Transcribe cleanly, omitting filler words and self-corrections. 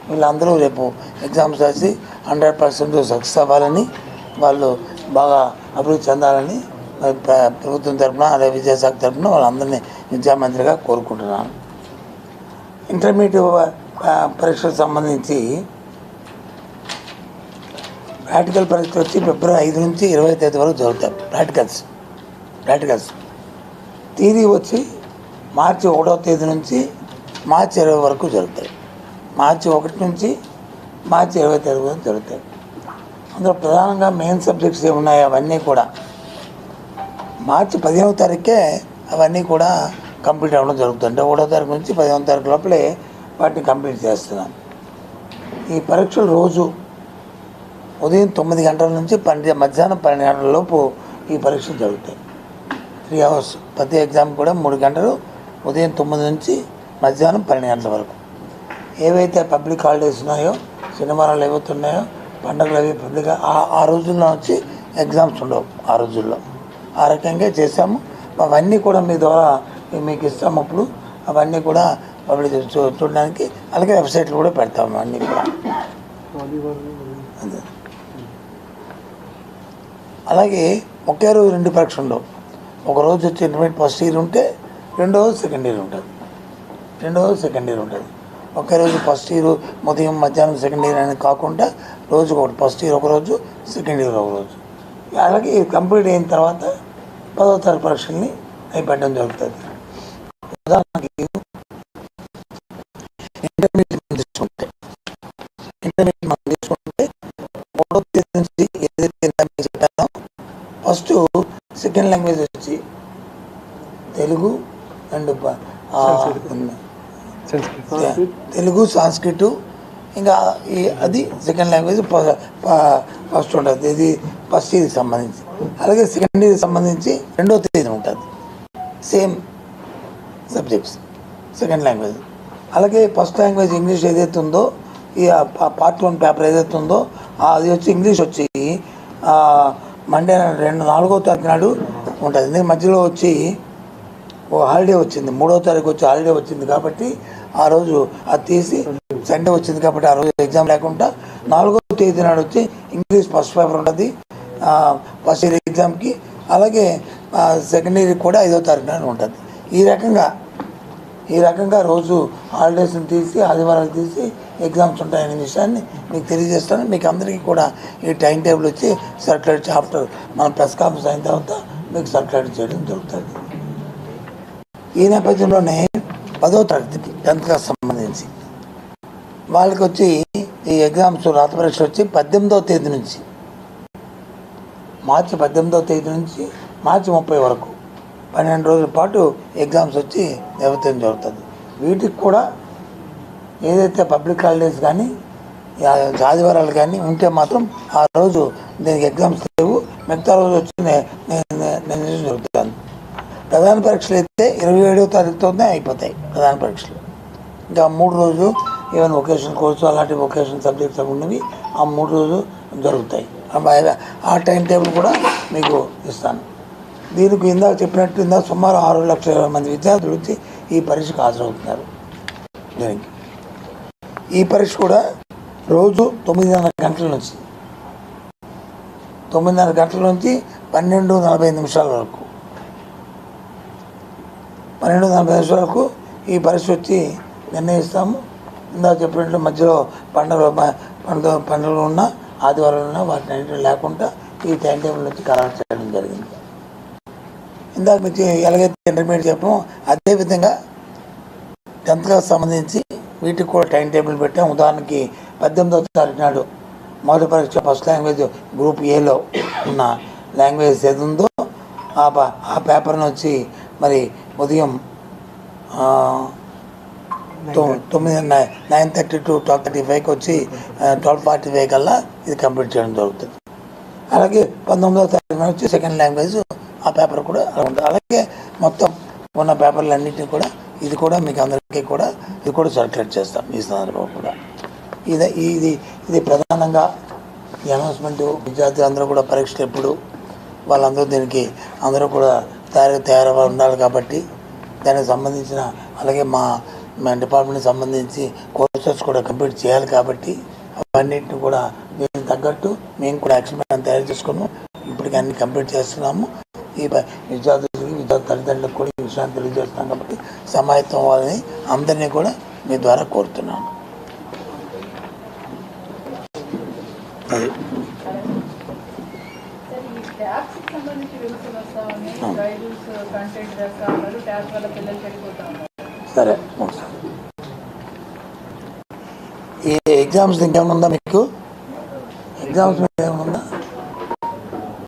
వీళ్ళందరూ రేపు ఎగ్జామ్స్ రాసి 100% సక్సెస్ అవ్వాలని, వాళ్ళు బాగా అభివృద్ధి చెందాలని ప్రభుత్వం తరఫున అదే విద్యాశాఖ తరఫున వాళ్ళందరినీ విద్యామంత్రిగా కోరుకుంటున్నాను. ఇంటర్మీడియట్ పరీక్షలకు సంబంధించి ప్రాక్టికల్ పరీక్షలు వచ్చి ఫిబ్రవరి 5 నుంచి 20 తేదీ వరకు జరుగుతాయి. ప్రాక్టికల్స్ థియరీ వచ్చి మార్చి 1వ తేదీ నుంచి మార్చి 20 వరకు జరుగుతాయి. మార్చి 1 నుంచి మార్చి 20 తేదీ వరకు జరుగుతాయి. అందులో ప్రధానంగా మెయిన్ సబ్జెక్ట్స్ ఏమున్నాయి అవన్నీ కూడా మార్చి 15వ తారీఖే అవన్నీ కూడా కంప్లీట్ అవ్వడం జరుగుతుంది. 1వ తారీఖు నుంచి 15వ తారీఖు లోపలే వాటిని కంప్లీట్ చేస్తున్నాం. ఈ పరీక్షలు రోజు ఉదయం 9 గంటల నుంచి మధ్యాహ్నం 12 గంటల లోపు ఈ పరీక్షలు జరుగుతాయి. 3 hours ప్రతి ఎగ్జామ్ కూడా 3 గంటలు, ఉదయం 9 నుంచి మధ్యాహ్నం 12 గంటల వరకు. ఏవైతే పబ్లిక్ హాలిడేస్ ఉన్నాయో, శనివారాలు ఏవైతే ఉన్నాయో, పండుగలు అవి పబ్లిక్ ఆ రోజుల్లో వచ్చి ఎగ్జామ్స్ ఉండవు. ఆ రోజుల్లో ఆ రకంగా చేసాము. అవన్నీ కూడా మీ ద్వారా మీకు ఇస్తాము. అప్పుడు అవన్నీ కూడా పబ్లిక్ చూడడానికి, అలాగే వెబ్సైట్లు కూడా పెడతాము. అన్నీ కూడా అలాగే ఒకే రోజు 2 పరీక్షలు ఉండవు. ఒకరోజు వచ్చి ఇంటర్మీడియట్ ఫస్ట్ ఇయర్ ఉంటే రెండో రోజు సెకండ్ ఇయర్ ఉంటుంది. ఒకే రోజు ఫస్ట్ ఇయర్ ఉదయం మధ్యాహ్నం సెకండ్ ఇయర్ అనేది కాకుండా రోజుకు ఒకటి, ఫస్ట్ ఇయర్ ఒకరోజు, సెకండ్ ఇయర్ ఒకరోజు. అలాగే కంప్లీట్ అయిన తర్వాత 10వ తరగతి పరీక్షల్ని అయిపోవడం జరుగుతుంది. ఉదాహరణకి ఇంటర్మీడియట్ తీసుకుంటే 3వ తేదీ నుంచి ఏదైతే చెప్పానో ఫస్ట్ సెకండ్ లాంగ్వేజ్ వచ్చి తెలుగు అండ్ తెలుగు, సంస్కృత్, ఇంకా అది సెకండ్ లాంగ్వేజ్ ఫస్ట్ ఉంటుంది. ఇది ఫస్ట్ ఇయర్కి సంబంధించి. అలాగే సెకండ్ ఇయర్కి సంబంధించి 2వ తేదీ ఉంటుంది. Same subjects second language. అలాగే ఫస్ట్ లాంగ్వేజ్ ఇంగ్లీష్ ఏదైతే ఉందో, ఈ పార్ట్ 1 పేపర్ ఏదైతే ఉందో అది వచ్చి ఇంగ్లీష్ వచ్చి మండే 4వ తారీఖు నాడు ఉంటుంది. నేను మధ్యలో వచ్చి ఓ హాలిడే వచ్చింది, 3వ తారీఖు వచ్చి హాలిడే వచ్చింది కాబట్టి ఆ రోజు అది తీసి, సండే వచ్చింది కాబట్టి ఆ రోజు ఎగ్జామ్ లేకుండా 4వ తేదీ నాడు వచ్చి ఇంగ్లీష్ ఫస్ట్ పేపర్ ఉంటుంది ఫస్ట్ ఇయర్ ఎగ్జామ్కి. అలాగే సెకండ్ ఇయర్ కూడా 5వ తారీఖు నాడు ఉంటుంది. ఈ రకంగా రోజు హాలిడేస్ని తీసి, ఆదివారాలు తీసి ఎగ్జామ్స్ ఉంటాయనే విషయాన్ని మీకు తెలియజేస్తాను. మీకు అందరికీ కూడా ఈ టైం టేబుల్ వచ్చి సర్క్యులేట్ ఆఫ్టర్ మన ప్రెస్ కాన్ఫరెన్స్ అయిన తర్వాత మీకు సర్క్యులేట్ చేయడం జరుగుతుంది. ఈ నేపథ్యంలోనే 10వ తరగతికి 10th క్లాస్ సంబంధించి వాళ్ళకి వచ్చి ఈ ఎగ్జామ్స్ రాత పరీక్ష వచ్చి 18వ తేదీ నుంచి మార్చి 18వ తేదీ నుంచి మార్చి 30 వరకు 12 రోజుల పాటు ఎగ్జామ్స్ వచ్చి నిర్వహించడం జరుగుతుంది. వీటికి కూడా ఏదైతే పబ్లిక్ హాలిడేస్ కానీ ఆదివారాలు కానీ ఉంటే మాత్రం ఆ రోజు దీనికి ఎగ్జామ్స్ లేవు. మిగతా రోజు వచ్చి నేను జరుగుతాను. ప్రధాన పరీక్షలు అయితే 27వ తారీఖుతోనే అయిపోతాయి ప్రధాన పరీక్షలు. ఇంకా 3 రోజులు ఈవెన్ వొకేషనల్ కోర్సు అలాంటి వొకేషనల్ సబ్జెక్ట్స్ ఉన్నవి ఆ 3 రోజులు జరుగుతాయి. ఆ టైం టేబుల్ కూడా మీకు ఇస్తాను. దీనికి ఇందాక చెప్పినట్టు సుమారు 6,00,000 మంది విద్యార్థులు వచ్చి ఈ పరీక్షకు హాజరవుతున్నారు. దీనికి ఈ పరీక్ష కూడా రోజు 9:30 గంటల నుంచి 12:45 వరకు 12:45 వరకు ఈ పరీక్ష వచ్చి నిర్ణయిస్తాము. ఇందాక చెప్పినట్లు మధ్యలో పండుగలు ఉన్నా, ఆదివారాలు ఉన్నా వాటిని అన్నింటినీ లేకుండా ఈ టైం టేబుల్ నుంచి ఖరారు చేయడం జరిగింది. ఇందాక నుంచి ఎలాగైతే ఇంటర్మీడియట్ చెప్పామో అదేవిధంగా 10th క్లాస్ సంబంధించి వీటికి కూడా టైం టేబుల్ పెట్టాం. ఉదాహరణకి 18వ తారీఖు నాడు మొదటి పరీక్ష ఫస్ట్ లాంగ్వేజ్ గ్రూప్ ఏలో ఉన్న లాంగ్వేజ్ ఏది ఉందో ఆ పేపర్ని వచ్చి మరి ఉదయం 9:30 to 12:35 వచ్చి 12:45 కల్లా ఇది కంప్లీట్ చేయడం జరుగుతుంది. అలాగే 19వ తారీఖున వచ్చి సెకండ్ లాంగ్వేజ్ ఆ పేపర్ కూడా ఉంటుంది. అలాగే మొత్తం ఉన్న పేపర్లన్నింటినీ కూడా ఇది కూడా మీకు అందరికీ కూడా ఇది కూడా సర్క్యులేట్ చేస్తాం ఈ సందర్భంలో కూడా. ఇది ప్రధానంగా ఈ అనౌన్స్మెంట్. విద్యార్థులు అందరూ కూడా పరీక్షలు ఎప్పుడు వాళ్ళందరూ దీనికి అందరూ కూడా తయారై ఉండాలి కాబట్టి దానికి సంబంధించిన అలాగే మా డిపార్ట్మెంట్కి సంబంధించి కోర్సు కోర్సెస్ కూడా కంప్లీట్ చేయాలి కాబట్టి అవన్నిటిని కూడా దీనికి తగ్గట్టు మేము కూడా యాక్షన్ ప్లాన్ తయారు చేసుకున్నాము. ఇప్పటికీ అన్ని కంప్లీట్ చేస్తున్నాము. ఈ విద్యార్థి తల్లిదండ్రులకు కూడా ఈ విషయాన్ని తెలియజేస్తున్నాం కాబట్టి సమాయత్తం అవ్వాలని అందరినీ కూడా మీ ద్వారా కోరుతున్నాను. అది సరే. ఈ ఎగ్జామ్స్ ఇంకేమైనా ఉందా మీకు? ఎగ్జామ్స్ మీద ఏమైనా ఉందా?